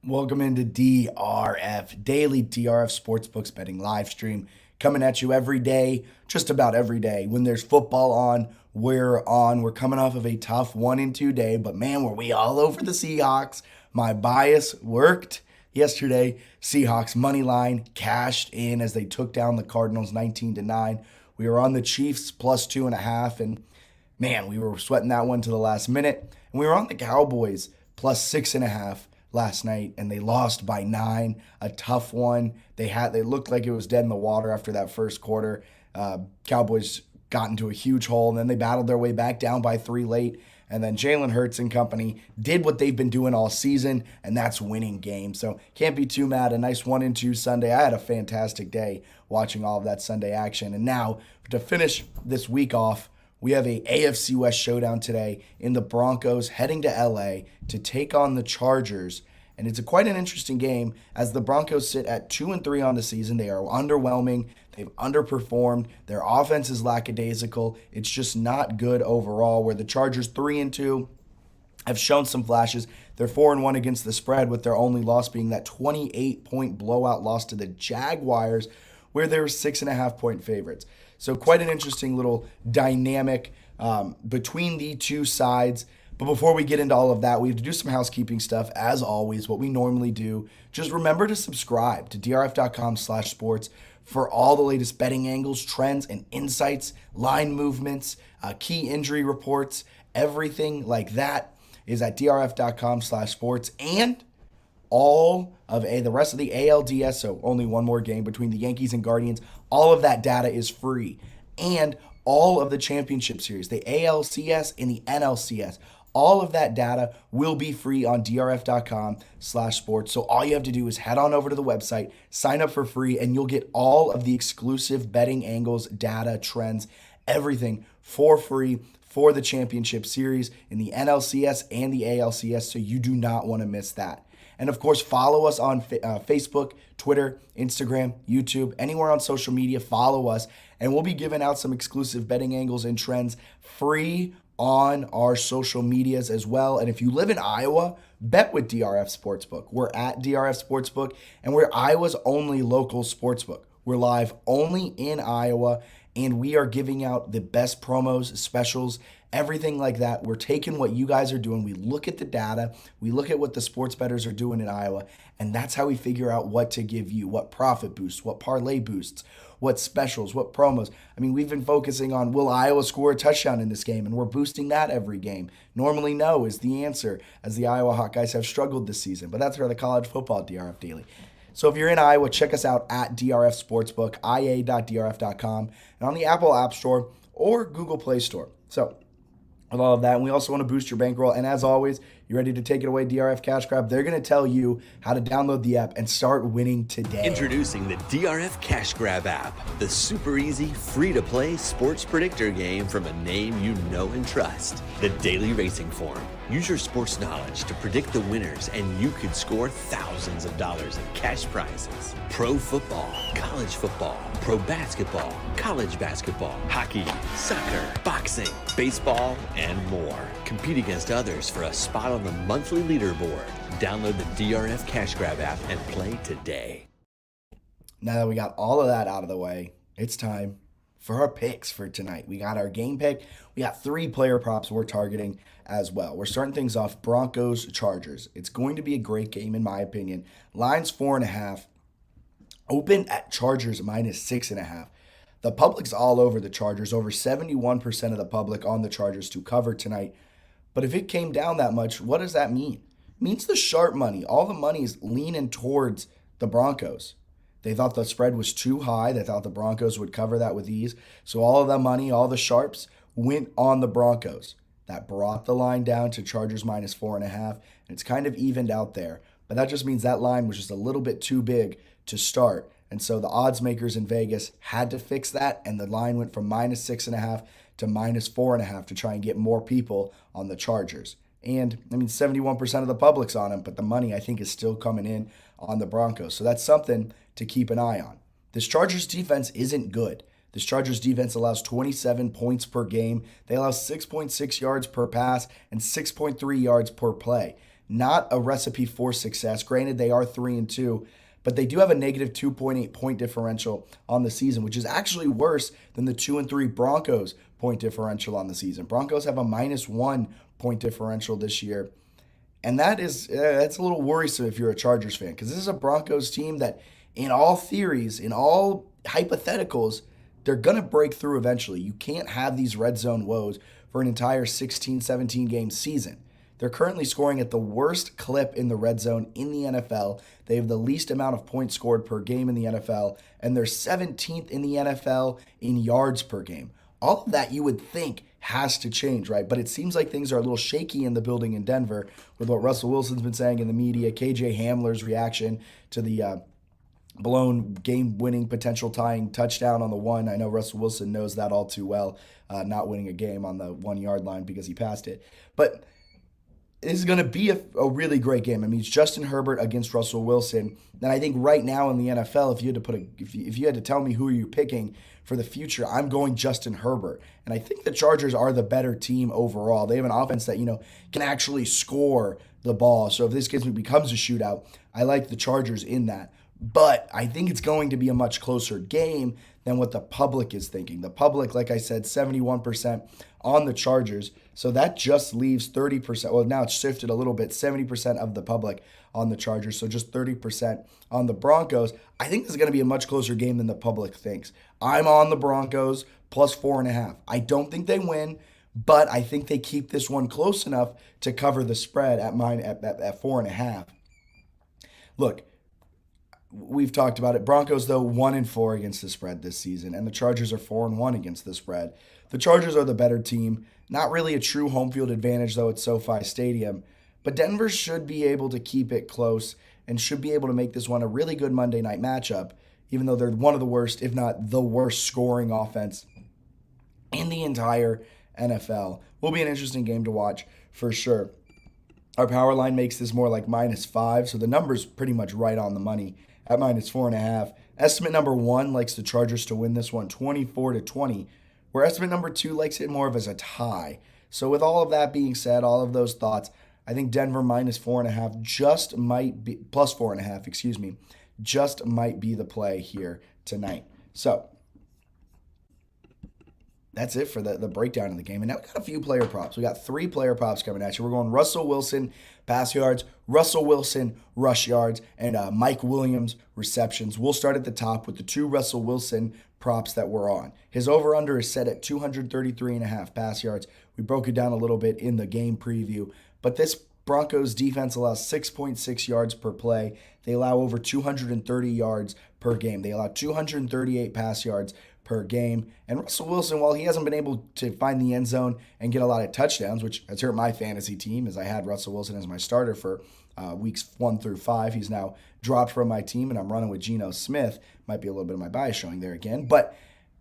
Welcome into DRF, Daily DRF Sportsbooks Betting Live Stream, coming at you every day, just about every day. When there's football on, we're on. We're coming off of a tough 1-2 day, but man, were we all over the Seahawks. My bias worked yesterday. Seahawks money line cashed in as they took down the Cardinals 19-9. We were on the Chiefs plus 2.5, and man, we were sweating that one to the last minute. And we were on the Cowboys plus 6.5 last night, and they lost by 9. A tough one. They looked like it was dead in the water after that first quarter. Cowboys got into a huge hole, and then they battled their way back down by 3 late. And then Jalen Hurts and company did what they've been doing all season, and that's winning games. So can't be too mad. A nice 1-2 Sunday. I had a fantastic day watching all of that Sunday action. And now to finish this week off, we have a AFC West showdown today in the Broncos heading to LA to take on the Chargers. And it's quite an interesting game as the Broncos sit at 2-3 on the season. They are underwhelming. They've underperformed. Their offense is lackadaisical. It's just not good overall, where the Chargers 3-2 have shown some flashes. They're 4-1 against the spread, with their only loss being that 28-point blowout loss to the Jaguars, where they were 6.5-point favorites. So quite an interesting little dynamic between the two sides. But before we get into all of that, we have to do some housekeeping stuff. As always, what we normally do, just remember to subscribe to drf.com/sports for all the latest betting angles, trends, and insights, line movements, key injury reports, everything like that is at drf.com/sports. And all of the rest of the ALDS, so only one more game between the Yankees and Guardians, all of that data is free. And all of the championship series, the ALCS and the NLCS, all of that data will be free on drf.com/sports. So all you have to do is head on over to the website, sign up for free, and you'll get all of the exclusive betting angles, data, trends, everything for free for the championship series in the NLCS and the ALCS. So you do not want to miss that. And of course, follow us on Facebook, Twitter, Instagram, YouTube, anywhere on social media. Follow us, and we'll be giving out some exclusive betting angles and trends free on our social medias as well. And if you live in Iowa, bet with DRF Sportsbook. We're at DRF Sportsbook, and we're Iowa's only local sportsbook. We're live only in Iowa, and we are giving out the best promos, specials, everything like that. We're taking what you guys are doing. We look at the data. We look at what the sports bettors are doing in Iowa, and that's how we figure out what to give you, what profit boosts, what parlay boosts, what specials, what promos. I mean, we've been focusing on, will Iowa score a touchdown in this game? And we're boosting that every game. Normally, no is the answer, as the Iowa Hawkeyes have struggled this season. But that's for the college football DRF Daily. So if you're in Iowa, check us out at DRF Sportsbook, ia.drf.com, and on the Apple App Store or Google Play Store. So with all of that, and we also want to boost your bankroll. And as always, you ready to take it away, DRF Cash Grab? They're going to tell you how to download the app and start winning today. Introducing the DRF Cash Grab app, the super easy, free-to-play sports predictor game from a name you know and trust, the Daily Racing Form. Use your sports knowledge to predict the winners, and you could score thousands of dollars in cash prizes. Pro football, college football, pro basketball, college basketball, hockey, soccer, boxing, baseball, and more. Compete against others for a spot on the monthly leaderboard. Download the DRF Cash Grab app and play today. Now that we got all of that out of the way, it's time for our picks for tonight. We got our game pick. We got 3 player props we're targeting as well. We're starting things off Broncos, Chargers. It's going to be a great game in my opinion. Line's 4.5. Open at Chargers minus 6.5. The public's all over the Chargers. Over 71% of the public on the Chargers to cover tonight. But if it came down that much, what does that mean? It means the sharp money. All the money is leaning towards the Broncos. They thought the spread was too high. They thought the Broncos would cover that with ease. So all of the money, all the sharps went on the Broncos. That brought the line down to Chargers minus 4.5. And it's kind of evened out there. But that just means that line was just a little bit too big to start. And so the odds makers in Vegas had to fix that. And the line went from minus 6.5 to minus 4.5 to try and get more people on the Chargers. And, 71% of the public's on them, but the money, I think, is still coming in on the Broncos. So that's something to keep an eye on. This Chargers defense isn't good. This Chargers defense allows 27 points per game. They allow 6.6 yards per pass and 6.3 yards per play. not a recipe for success. Granted, they are 3-2, but they do have a negative 2.8 point differential on the season, which is actually worse than the 2-3 Broncos point differential on the season. Broncos have a -1 point differential this year. And that's a little worrisome if you're a Chargers fan, because this is a Broncos team that, in all theories, in all hypotheticals, they're going to break through eventually. You can't have these red zone woes for an entire 16, 17 game season. They're currently scoring at the worst clip in the red zone in the NFL. They have the least amount of points scored per game in the NFL, and they're 17th in the NFL in yards per game. All of that you would think has to change, right? But it seems like things are a little shaky in the building in Denver with what Russell Wilson's been saying in the media, KJ Hamler's reaction to the blown game-winning potential tying touchdown on the one. I know Russell Wilson knows that all too well, not winning a game on the 1 yard line because he passed it. But this is going to be a really great game. I mean, it's Justin Herbert against Russell Wilson. And I think right now in the NFL, if you had to tell me who you're picking for the future, I'm going Justin Herbert. And I think the Chargers are the better team overall. They have an offense that, can actually score the ball. So if this game becomes a shootout, I like the Chargers in that. But I think it's going to be a much closer game than what the public is thinking. The public, like I said, 71% on the Chargers. So that just leaves 30%. Well, now it's shifted a little bit, 70% of the public on the Chargers. So just 30% on the Broncos. I think this is going to be a much closer game than the public thinks. I'm on the Broncos plus 4.5. I don't think they win, but I think they keep this one close enough to cover the spread at 4.5. Look, we've talked about it. Broncos, though, 1-4 against the spread this season, and the Chargers are 4-1 against the spread. The Chargers are the better team. Not really a true home field advantage, though, at SoFi Stadium. But Denver should be able to keep it close and should be able to make this one a really good Monday night matchup, even though they're one of the worst, if not the worst, scoring offense in the entire NFL. Will be an interesting game to watch for sure. Our power line makes this more like -5, so the number's pretty much right on the money at -4.5. Estimate number 1 likes the Chargers to win this one 24-20, where estimate number 2 likes it more of as a tie. So with all of that being said, all of those thoughts, I think Denver -4.5 just might be, plus 4.5, just might be the play here tonight. So that's it for the breakdown of the game. And now we got a few player props. We got 3 player props coming at you. We're going Russell Wilson pass yards, Russell Wilson rush yards, and Mike Williams receptions. We'll start at the top with the 2 Russell Wilson props that we're on. His over-under is set at 233.5 pass yards. We broke it down a little bit in the game preview, but this Broncos defense allows 6.6 yards per play. They allow over 230 yards per game. They allow 238 pass yards per game. And Russell Wilson, while he hasn't been able to find the end zone and get a lot of touchdowns, which has hurt my fantasy team as I had Russell Wilson as my starter for weeks 1 through 5. He's now dropped from my team, and I'm running with Geno Smith. Might be a little bit of my bias showing there again. But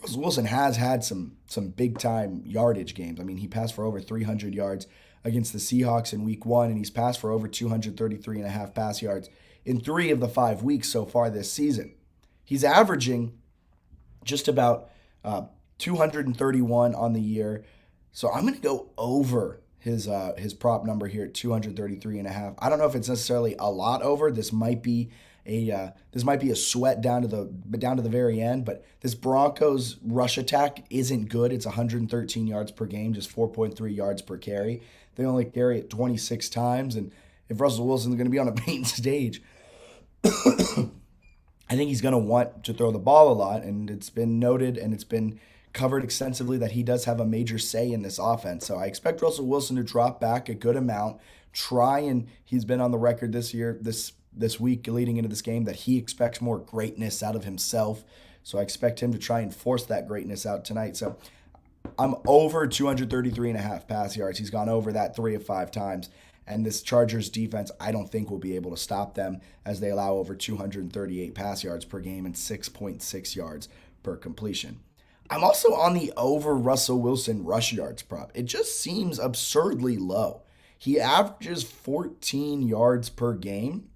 Russell Wilson has had some big-time yardage games. I mean, he passed for over 300 yards against the Seahawks in week 1, and he's passed for over 233.5 pass yards in 3 of the 5 weeks so far this season. He's averaging just about 231 on the year. So I'm going to go over his prop number here at 233.5. I don't know if it's necessarily a lot over. This might be a sweat down to the very end, but this Broncos rush attack isn't good. It's 113 yards per game, just 4.3 yards per carry. They only carry it 26 times, and if Russell Wilson's going to be on a main stage, I think he's going to want to throw the ball a lot, and it's been noted and it's been covered extensively that he does have a major say in this offense. So I expect Russell Wilson to drop back a good amount, and he's been on the record this year, this week leading into this game, that he expects more greatness out of himself. So I expect him to try and force that greatness out tonight. So I'm over 233.5 pass yards. He's gone over that 3 of 5 times. And this Chargers defense, I don't think will be able to stop them as they allow over 238 pass yards per game and 6.6 yards per completion. I'm also on the over Russell Wilson rush yards prop. It just seems absurdly low. He averages 14 yards per game,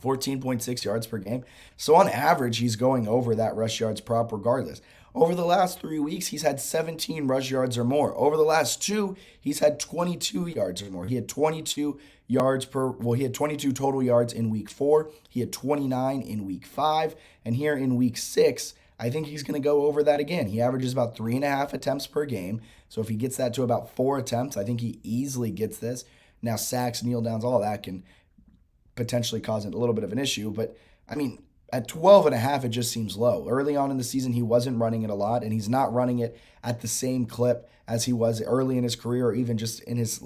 14.6 yards per game. So on average, he's going over that rush yards prop regardless. Over the last 3 weeks, he's had 17 rush yards or more. Over the last 2, he's had 22 yards or more. He had 22 he had 22 total yards in week 4. He had 29 in week 5. And here in week 6, I think he's going to go over that again. He averages about 3.5 attempts per game. So if he gets that to about 4 attempts, I think he easily gets this. Now, sacks, kneel downs, all that can potentially cause a little bit of an issue. But, I mean, at 12.5, it just seems low. Early on in the season, he wasn't running it a lot, and he's not running it at the same clip as he was early in his career or even just in his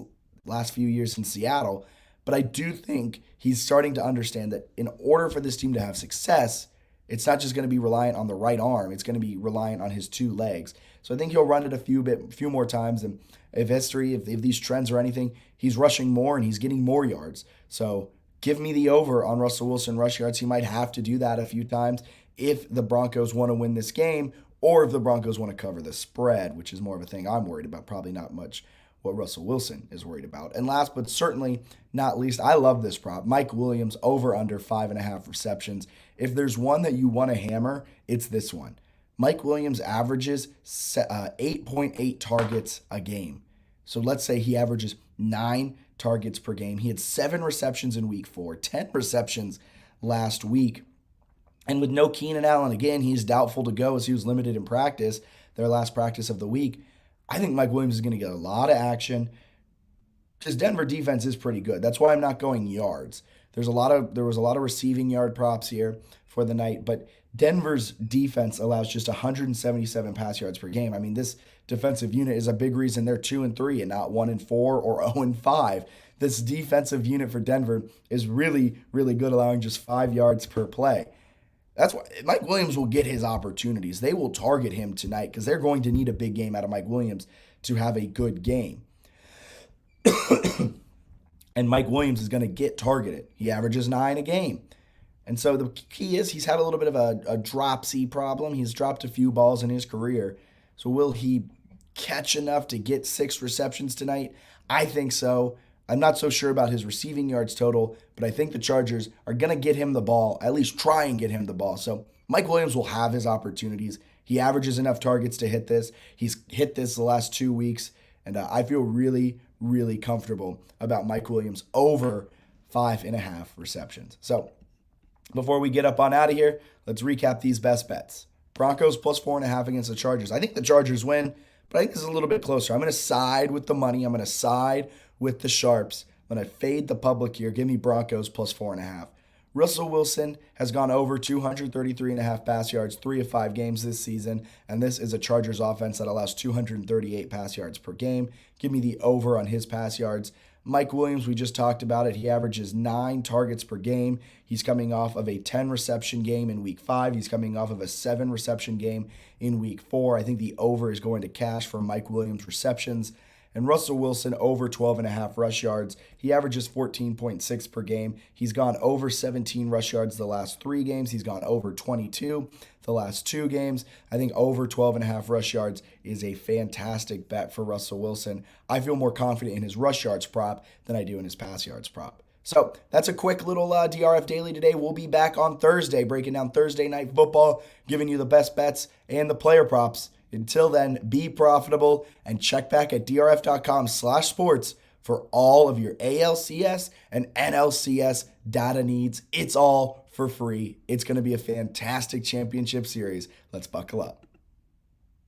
last few years in Seattle. But I do think he's starting to understand that in order for this team to have success, it's not just going to be reliant on the right arm. It's going to be reliant on his 2 legs. So I think he'll run it a few more times. And if these trends are anything, he's rushing more and he's getting more yards. So give me the over on Russell Wilson rush yards. He might have to do that a few times if the Broncos want to win this game or if the Broncos want to cover the spread, which is more of a thing I'm worried about. Probably not much what Russell Wilson is worried about. And last but certainly not least, I love this prop. Mike Williams over under 5.5 receptions. If there's one that you want to hammer, it's this one. Mike Williams averages 8.8 targets a game. So let's say he averages 9 targets per game. He had 7 receptions in week 4, 10 receptions last week. And with no Keenan Allen, again, he's doubtful to go as he was limited in practice, their last practice of the week. I think Mike Williams is going to get a lot of action because Denver defense is pretty good. That's why I'm not going yards. There was a lot of receiving yard props here for the night, but Denver's defense allows just 177 pass yards per game. I mean, this defensive unit is a big reason they're 2-3 and not 1-4 or 0-5. This defensive unit for Denver is really, really good, allowing just 5 yards per play. That's why Mike Williams will get his opportunities. They will target him tonight because they're going to need a big game out of Mike Williams to have a good game. And Mike Williams is going to get targeted. He averages 9 a game. And so the key is he's had a little bit of a dropsy problem. He's dropped a few balls in his career. So will he catch enough to get 6 receptions tonight? I think so. I'm not so sure about his receiving yards total, but I think the Chargers are going to get him the ball, at least try and get him the ball. So Mike Williams will have his opportunities. He averages enough targets to hit this. He's hit this the last 2 weeks, and I feel really, really comfortable about Mike Williams over 5.5 receptions. So before we get up on out of here, let's recap these best bets. Broncos plus 4.5 against the Chargers. I think the Chargers win, but I think this is a little bit closer. I'm going to side with the money. I'm going to side with the sharps. I'm going to fade the public here. Give me Broncos plus 4.5. Russell Wilson has gone over 233.5 pass yards 3 of 5 games this season, and this is a Chargers offense that allows 238 pass yards per game. Give me the over on his pass yards. Mike Williams, we just talked about it. He averages 9 targets per game. He's coming off of a 10 reception game in week 5. He's coming off of a 7 reception game in week 4. I think the over is going to cash for Mike Williams receptions. And Russell Wilson over 12.5 rush yards. He averages 14.6 per game. He's gone over 17 rush yards the last 3 games. He's gone over 22 the last 2 games. I think over 12.5 rush yards is a fantastic bet for Russell Wilson. I feel more confident in his rush yards prop than I do in his pass yards prop. So that's a quick little DRF Daily today. We'll be back on Thursday, breaking down Thursday night football, giving you the best bets and the player props. Until then, be profitable and check back at drf.com/sports for all of your ALCS and NLCS data needs. It's all for free. It's going to be a fantastic championship series. Let's buckle up.